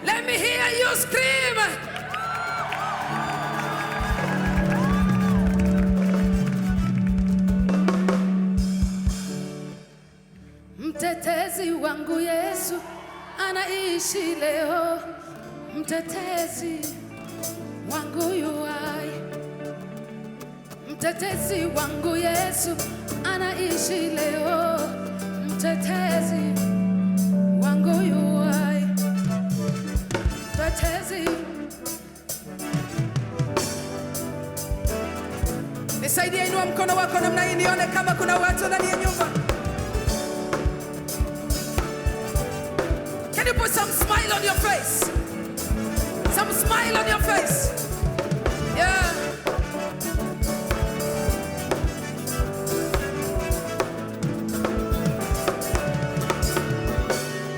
Let me hear you scream. Mtetezi wangu Yesu anaishi leo. Mtetezi wangu yuai. Mtetezi wangu Yesu anaishi leo. Mtetezi wangu yuai. Mtetezi. Nisaidie, inua mkono wako namna hii nione kama kuna watu ndani ya nyumba. Can you put some smile on your face? Some smile on your face. Yeah.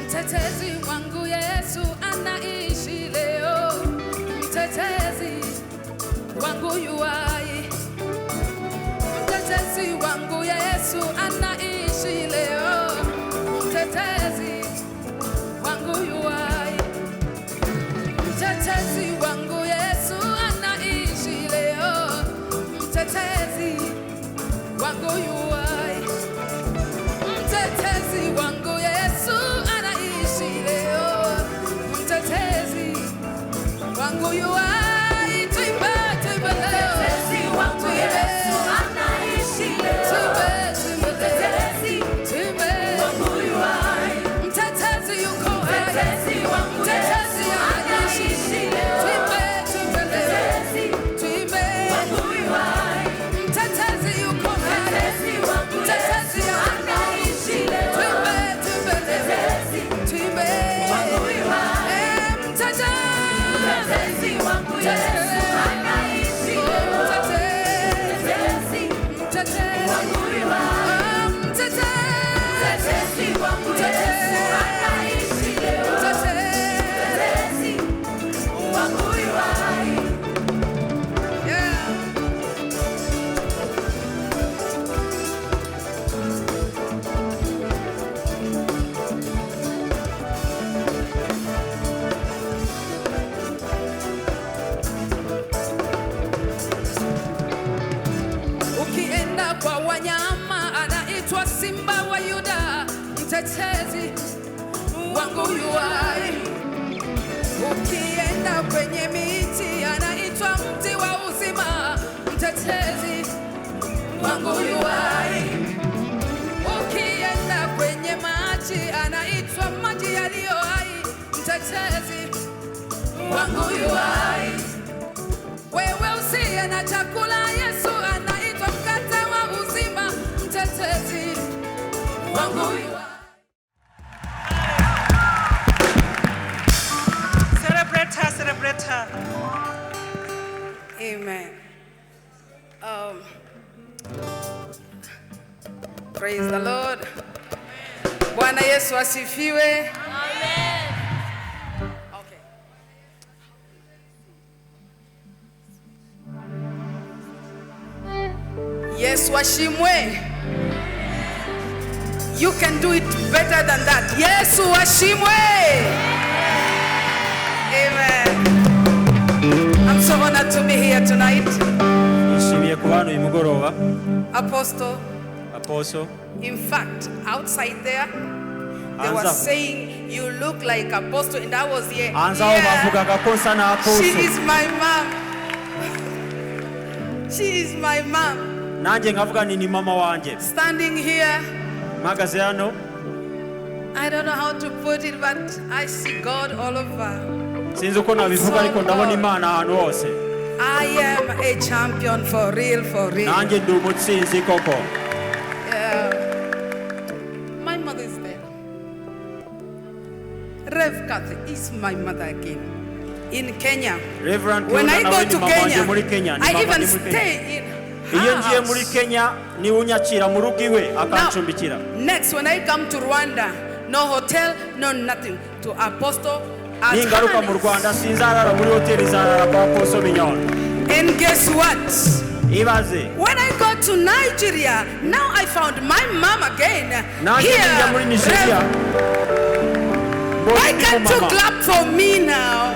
Mtetezi wangu Yesu anaishi leo. Mtetezi wangu yuai. Mtetezi wangu Yesu anaishi leo. Mtetezi wangu yuai. Mtetezi wangu Yesu anaishi leo. Mtetezi wangu yuai. Mtetezi wangu Yesu anaishi leo. Mtetezi wangu yuai. Tuimbe, tuimbe leo. Mtetezi wangu Yesu anaishi leo. Tuimbe, tuimbe, tuimbe wangu yuai. Mtetezi yuko hai. Mtetezi wangu Yesu anaishi leo. Tuimbe, tuimbe, tuimbe wangu yuai. Mtetezi yuko hai. Mtetezi wangu Yesu anaishi leo. Tuimbe, tuimbe, tuimbe wangu yuai. Mtetezi wangu Yesu anaishi leo. Mtetezi, mtetezi wangu yuai. Mtetezi wangu Yesu anaishi leo. Mtetezi wangu yuai. Yeah. Ukienda kwa wanyama anaitwa Simba wa Yuda. Mtetezi wangu yuai. Ukienda kwenye miti anaitwa mti wa uzima. Mtetezi wangu yuai. Ukienda kwenye maji anaitwa maji yaliyo hai. Mtetezi wangu yuai. Wewe usiye na chakula, Yesu anaitwa mkate wa uzima. Mtetezi wangu yuai. Celebrate her. Amen. Praise the Lord. Bwana Yesu asifiwe. Amen. Okay. Yesu ashimwe. You can do it better than that. Yesu ashimwe. Amen. I'm so honored to be here tonight. Nishimiye kuba hano uyu mugoroba. Apostle. In fact, outside there, they were saying you look like Apostle, and I was here. Yeah. She is my mom. She is my mom. Nanje ngavuga ni mama wanje. Standing here. Magaze hano. I don't know how to put it, but I see God all over. Sinzi uko nabivuga ariko ndabona Imana ahantu hose. I am a champion for real. Nanje ndi umutsinzi koko. My mother is there. Rev Kathy is my mother again. In Kenya. Reverend when I go to Kenya, I even stay in Iyo ngiye muri Kenya ni unyakira mu rugo iwe akancumbikira. Next when I come to Rwanda, no hotel, no nothing. To Apostle Ningaruka mu Rwanda sinzarara muri hoteli zarara kwa Apostle Minyona. And guess what? Ibaze. When I go to Nigeria, now I found my mom again. Here muri Nigeria. Why can't you clap for me now?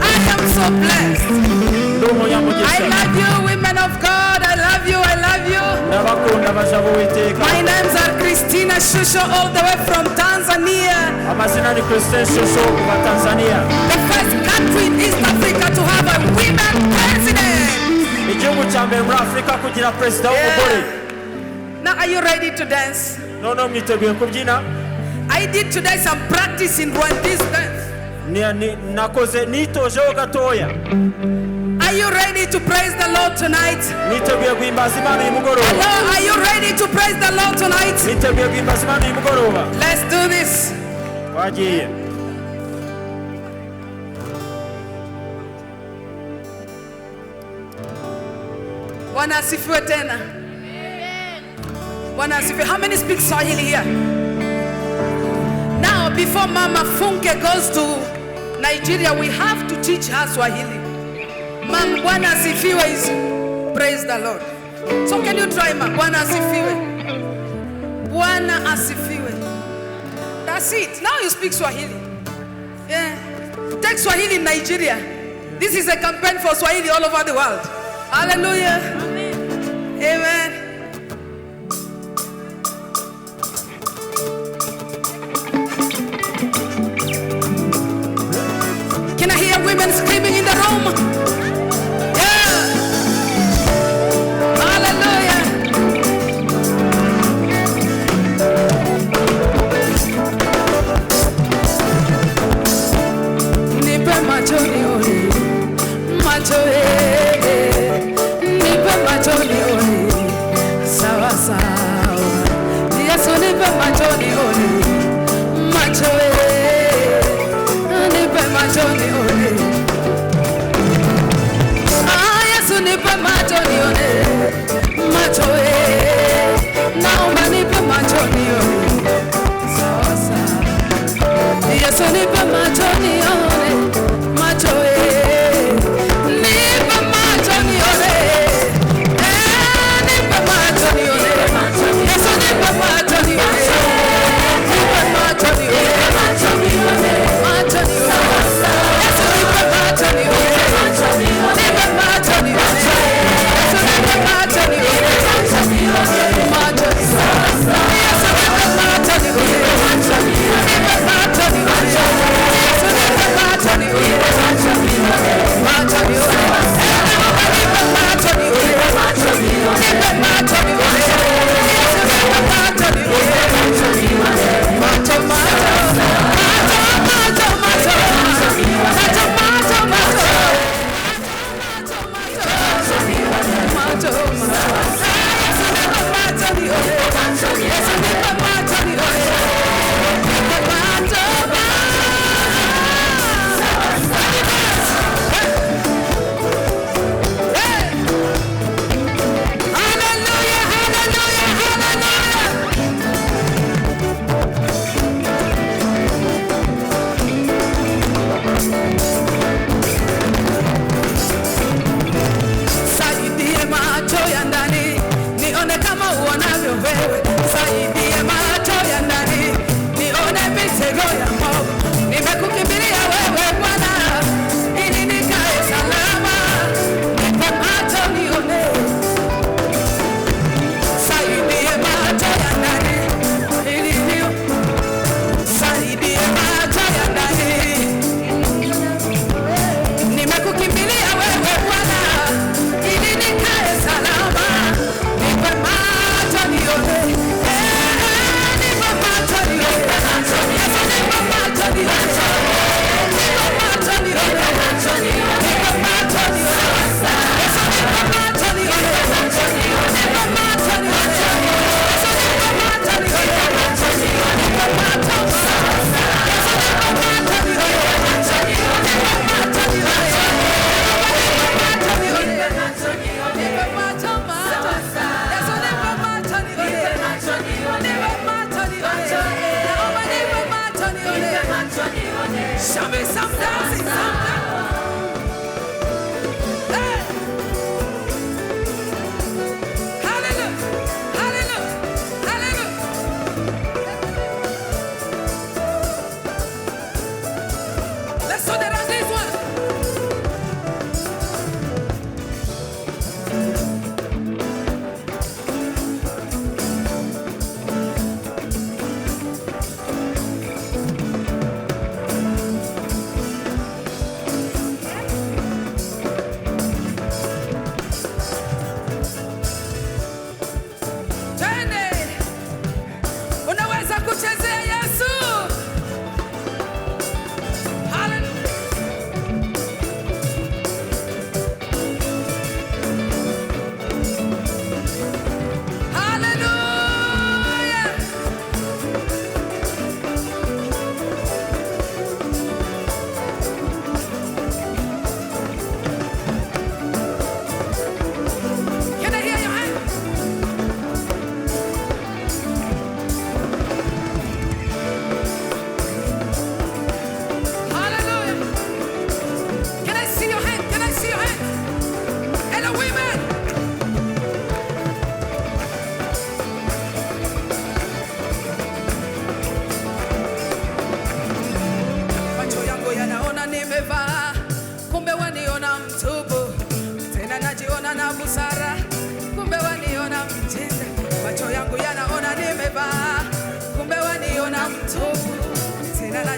I am so blessed. I love you, women of God. I love you. I love you. My names are Christina Shusho, all the way from Tanzania. The first country in East Africa to have a women president. Yeah. Now, are you ready to dance? I did today some practice in Rwandese dance. Are you ready to praise the Lord tonight? Hello, are you ready to praise the Lord tonight? Let's do this. Bwana asifiwe tena. Bwana asifiwe. How many speak Swahili here? Now, before Mama Funke goes to Nigeria, we have to teach her Swahili. Mama, Bwana asifiwe is praise the Lord. So can you try, Mama? Bwana asifiwe. Bwana asifiwe. That's it. Now you speak Swahili. Yeah. Take Swahili in Nigeria. This is a campaign for Swahili all over the world. Hallelujah. Amen. Can I hear women screaming in the room? Yeah. Hallelujah. Nipe macho nione, macho nipe macho nione, sawa sawa. Yesu nipe macho nione, macho nipe macho nione. Yesu nipe macho nione, macho naomba nipe macho nione, sawa sawa. Yesu nipe macho nione, macho nipe macho nione, nipe macho nione. Yesu nipe macho nione, nipe macho nione, macho nione, macho nione. Yesu nipe macho nione, nipe macho nione. Yesu nipe macho nione, macho nione, macho nione. Yesu nipe macho nione, macho nione, nipe macho nione. Yesu nipe macho nione, macho nione, macho nione. Nipe macho nione, macho nione, nipe macho nione. Yesu nipe macho nione, macho nione, macho macho, macho macho, macho macho, macho macho, macho macho. Yesu nipe macho nione, macho nione. Yesu nipe macho nione, nipe macho macho. Hallelujah, hallelujah, hallelujah. Saidie macho ya ndani nione kama uonavyo wewe. Saidie macho ya ndani nione mitego ya moyo. Nimekukimbilia wewe Bwana ili nikae salama. Nipe macho nione. Saidie macho ya ndani ili nione. Saidie macho ya ndani. Nimekukimbilia wewe Bwana ili nikae salama. Nipe macho nione. Nipe macho nione. Yesu nipe macho nione. Nipe macho nione. Nipe macho nione. Yesu nipe macho nione. Nipe macho nione. Yesu nipe macho nione. Nipe macho nione. Yesu nipe macho nione. Nipe macho nione. Show me some dancing, Hey. Hallelujah, hallelujah, hallelujah.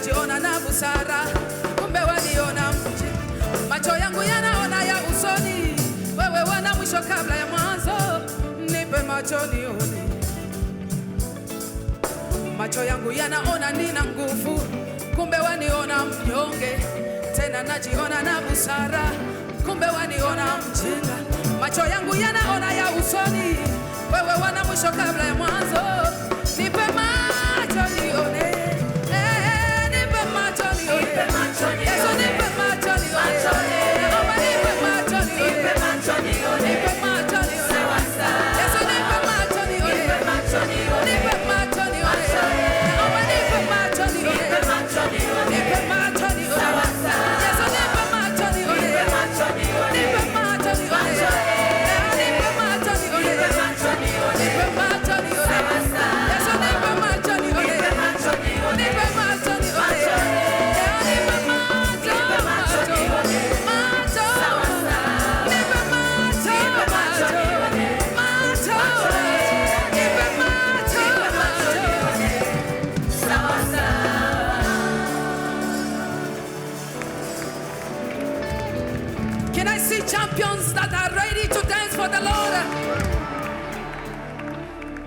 najiona na busara, kumbe waniona mjinga. Macho yangu yanaona ya usoni, wewe wana mwisho kabla ya mwanzo. Nipe macho nione. Macho yangu yanaona nina nguvu, kumbe waniona mnyonge. Tena najiona na busara, kumbe waniona mjinga. Macho yangu yanaona ya usoni, wewe wana mwisho kabla ya mwanzo. Nipe macho nione, nipe macho nione, Yesu nipe macho nione, naomba nipe macho nione, nipe macho nione, Yesu nipe macho nione, nipe macho nione, naomba nipe macho nione, nipe macho nione, Yesu nipe macho nione, nipe macho nione, nipe macho nione, Yesu nipe macho Can I see champions that are ready to dance for the Lord?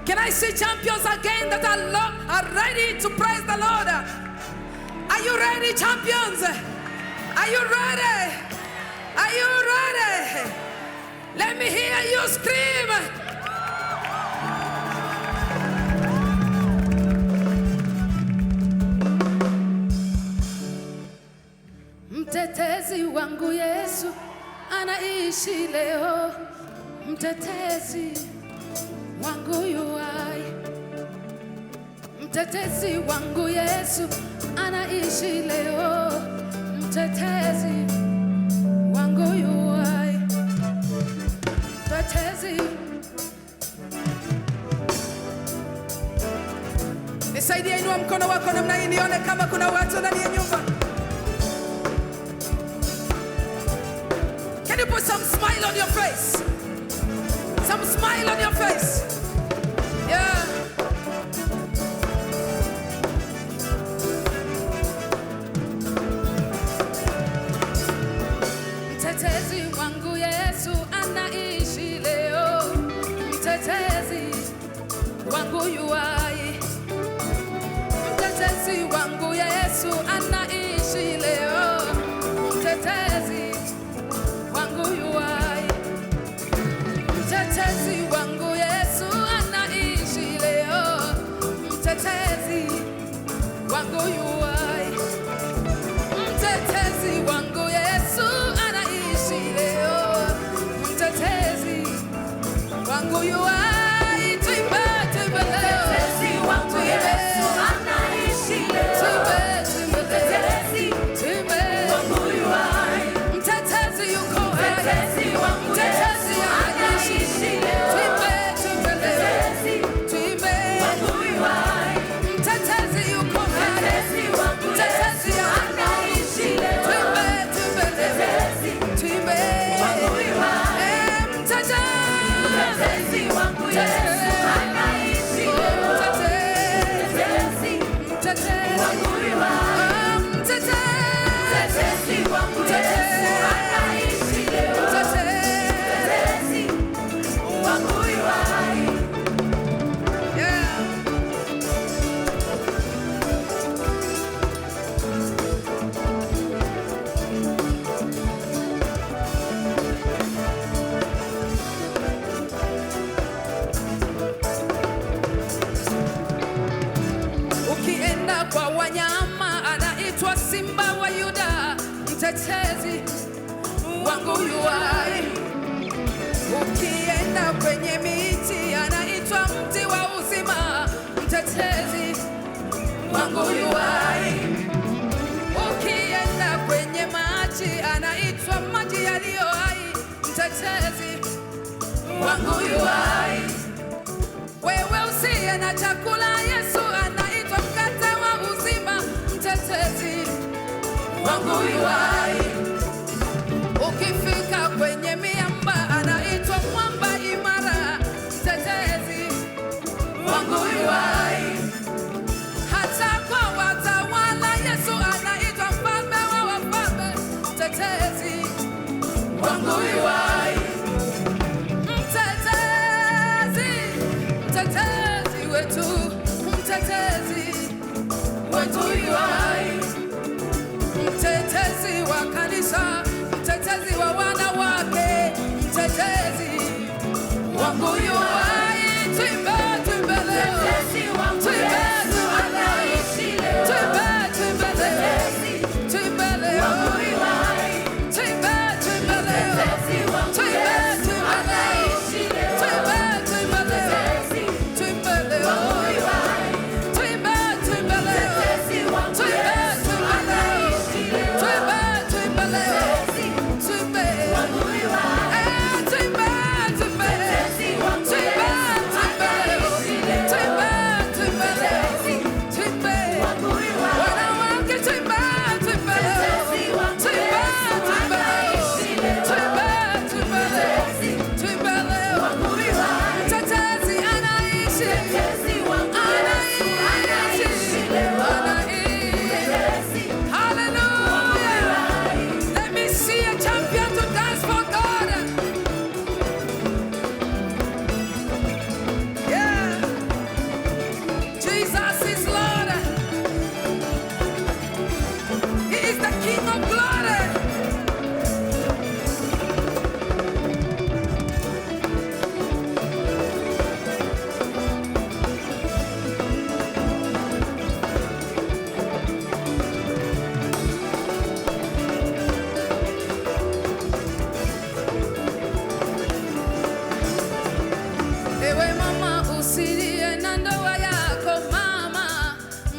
Can I see champions again that are ready to praise the Lord? Are you ready, champions? Are you ready? Are you ready? Let me hear you scream. Mtetezi wangu Yesu anaishi leo. Mtetezi wangu yuai. Mtetezi wangu Yesu anaishi leo. Mtetezi wangu yuai. Mtetezi. Nisaidie, inua mkono wako namna hii nione kama kuna watu ndani ya nyumba. Can you put some smile on your face? Some smile on your face. Yeah. Mtetezi wangu Yesu anaishi leo. Mtetezi wangu yuai. Mtetezi wangu Yesu anaishi leo. Mtetezi wangu yuai. Mtetezi wangu Yesu anaishi leo. Mtetezi wangu yuai. Mtetezi wangu Yesu anaishi leo. Mtetezi wangu yuai. Tuimbe, tuimbe leo. Mtetezi wangu Yesu anaishi leo. Tuimbe, tuimbe, tuimbe wangu yuai. Mtetezi yuko hai. Mtetezi wangu Yesu anaishi leo. Tuimbe, tuimbe leo. Tuimbe wangu yuai. Mtetezi yuko hai. Mtetezi wangu Yesu anaishi leo. Tuimbe, tuimbe leo. Tuimbe wangu yuai. Mtetezi wangu Yesu anaishi leo. Mtetezi wangu yuai. Mtetezi wangu Yesu anaishi leo. Mtetezi wangu yuai. Yeah. Ukienda kwa wanyama anaitwa Simba wa Yuda. Mtetezi wangu yuai. Ukienda kwenye miti anaitwa mti wa uzima. Mtetezi wangu yuai. Ukienda kwenye maji anaitwa maji yaliyo hai. Mtetezi wangu yuai. Wewe usiye na chakula, Yesu anaitwa mkate wa uzima. Mtetezi wangu yuai. Ukifika kwenye miamba anaitwa mwamba imara. Mtetezi wangu yuai. Hata kwa watawala Yesu kwetu yuai, mtetezi wa kanisa, mtetezi wa wanawake, mtetezi wangu yuai. Tuimbe, tuimbe leo, tuimbe, tuimbe leo, tuimbe, tuimbe leo, tuimbe leo, tuimbe, tuimbe leo, tuimbe, tuimbe leo, tuimbe, tuimbe leo, tuimbe leo, tuimbe, tuimbe leo, tuimbe, tuimbe leo, tuimbe, tuimbe leo, tuimbe,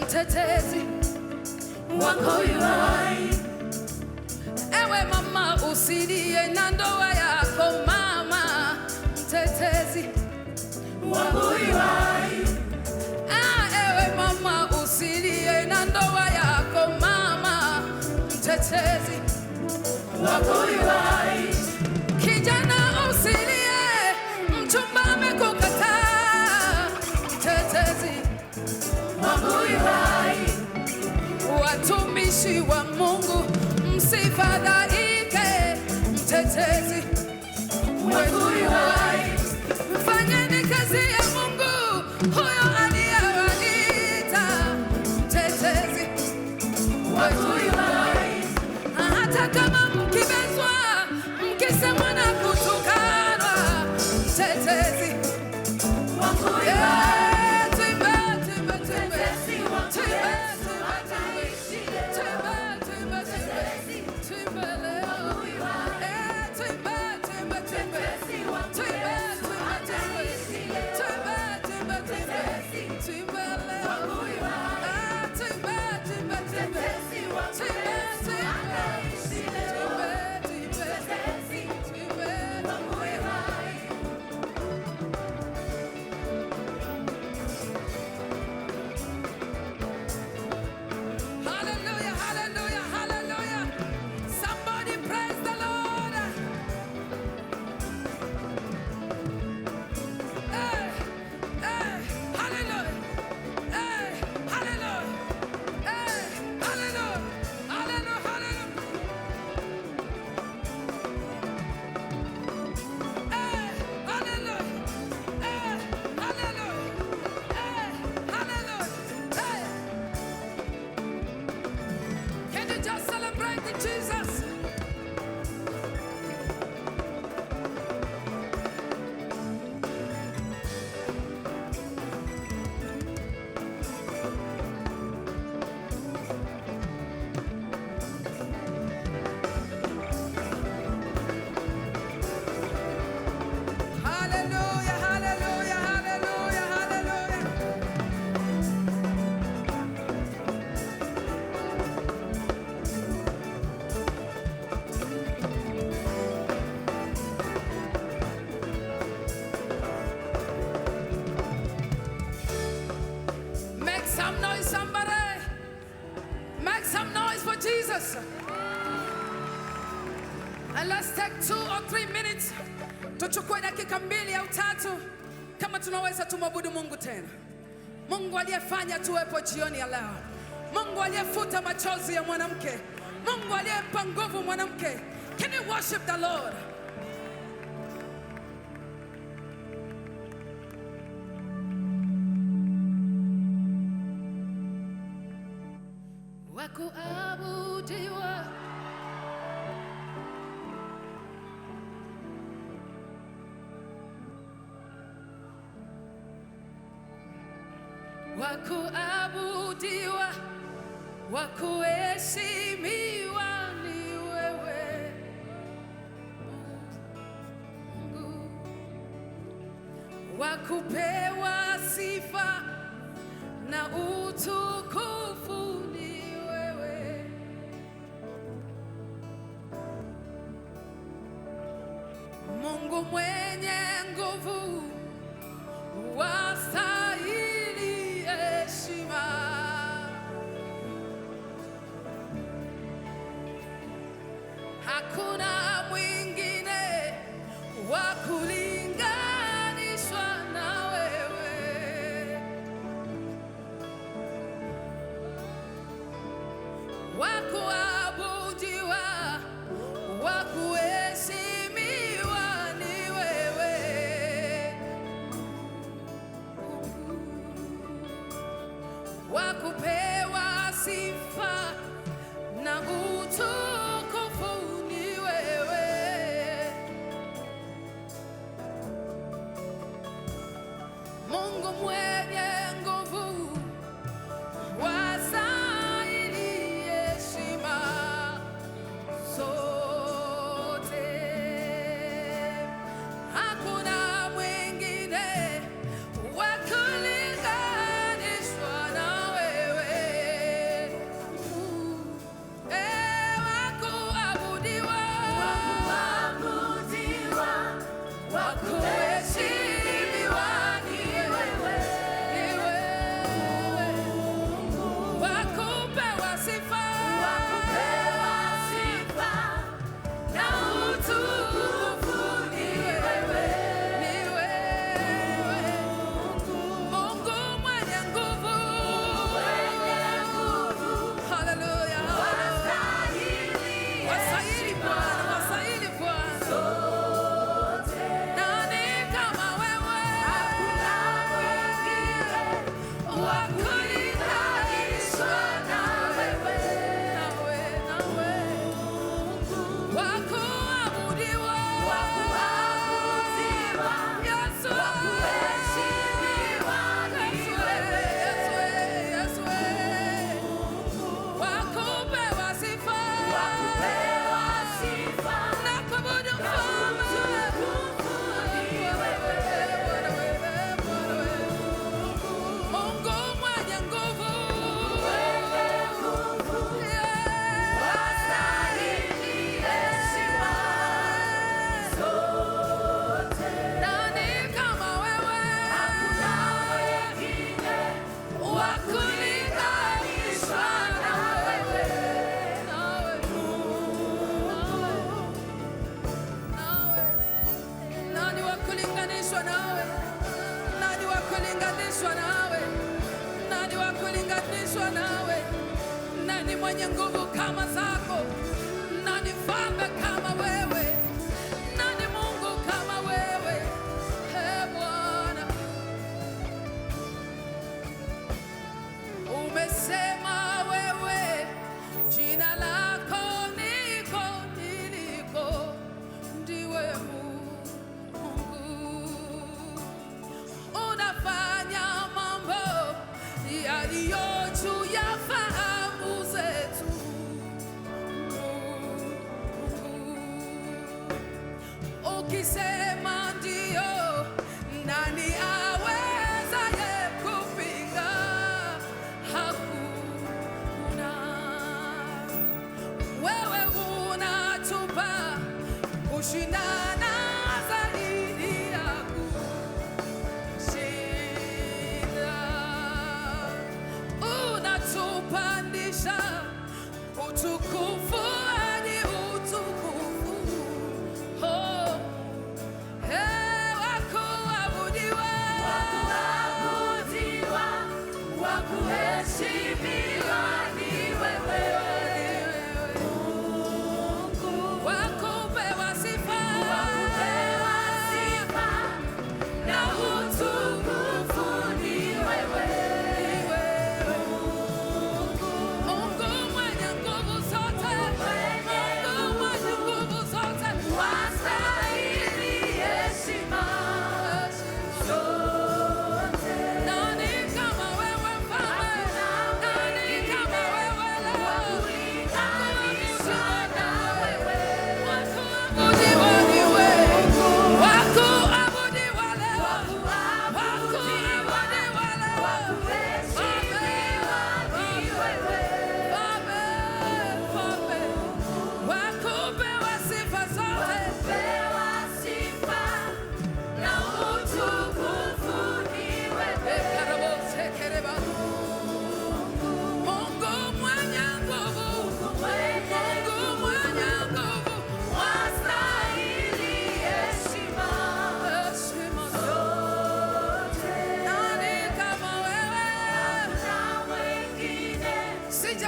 mtetezi wako yuai. Ewe mama usilie na ndoa yako, mama mtetezi wako yuai. Ewe mama usilie na ndoa yako, mama mtetezi wako yuai. Kijana usilie, mchumba amekukataa, mtetezi wako yuai. Watumishi wa Mungu msifadhaike, mtetezi wako yuai. Fanyeni kazi ya Mungu huyo aliyewaita, mtetezi wako yuai. Hata kama mkibezwa, mkisemwa na kutukanwa, mtetezi wako yuai. Jesus. And let's take 2 or 3 minutes. Tuchukue dakika 2 au 3 kama tunaweza tumwabudu Mungu tena. Mungu aliyefanya tuwepo jioni ya leo. Mungu aliyefuta machozi ya mwanamke. Mungu aliyempa nguvu mwanamke. Can you worship the Lord? wakuabudiwa, wakuabudiwa, wakuheshimiwa ni wewe Mungu, wakupewa sifa na utukufu ni wewe Mungu mwenye nguvu, wastahili heshima. Hakuna mwingine wa kulinganishwa na wewe. Wakuabudiwa, wakuheshimiwa ni wewe. Wakupewa sifa na utukufu ni wewe Mungu mwenye nguvu, wastahili heshima zote. Hakuna mwingine wa kulinganishwa na wewe. Wakuabudiwa, wakuheshimiwa ni wewe. Wakupewa sifa na utukufu ni wewe. Mungu mwenye nguvu, haleluya, wastahili Bwana, wastahili Bwana. Nani kama wewe? Wakulinganishwa na wewe. Wakuabudiwa, Yesu. Yesu. Wakupewa sifa na kuabudu Mungu mwenye nguvu, nani kama wewe? Wakulinganishwa na wewe. Nani wakulinganishwa nawe? Nani wakulinganishwa nawe? Nani wakulinganishwa nawe? Nani mwenye nguvu kama zako? Nani mfalme kama wewe? Nani Mungu kama wewe? Bwana, umesema wewe, jina lako niko niliko, ndiwe Mungu. Unafanya mambo yaliyo juu ya fahamu zetu. Ukisema ndio, nani awezaye kupinga? Hakuna. Wewe unatupa kushindana zaidi ya kushinda. Unatupandisha utukufu hadi utukufu. Wakuabudiwa, wakuheshimiwa ni wewe. Wakupewa sifa na utukufu ni wewe. Mungu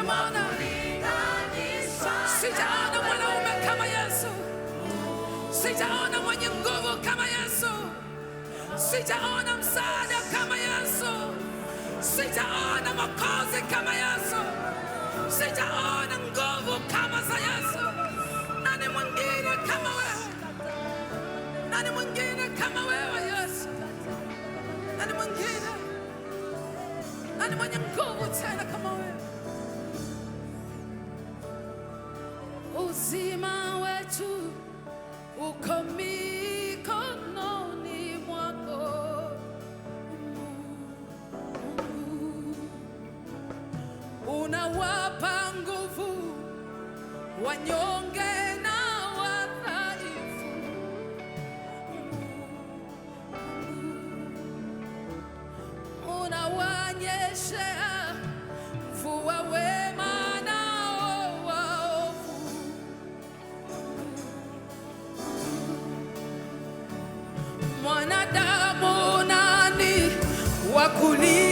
sijaona, sijaona mwanaume kama Yesu, sijaona mwenye nguvu kama Yesu, sijaona msaada kama Yesu, sijaona mwokozi kama Yesu, sijaona nguvu kama za Yesu. Nani mwingine kama wewe? Nani mwingine kama wewe Yesu? Nani mwingine? Nani mwenye nguvu tena kama wewe? Uzima wetu uko mikononi mwako, unawapa nguvu wanyonge na wadhaifu, unawanyeshea mvua wema nao waovu. Mwanadamu nani wa kulia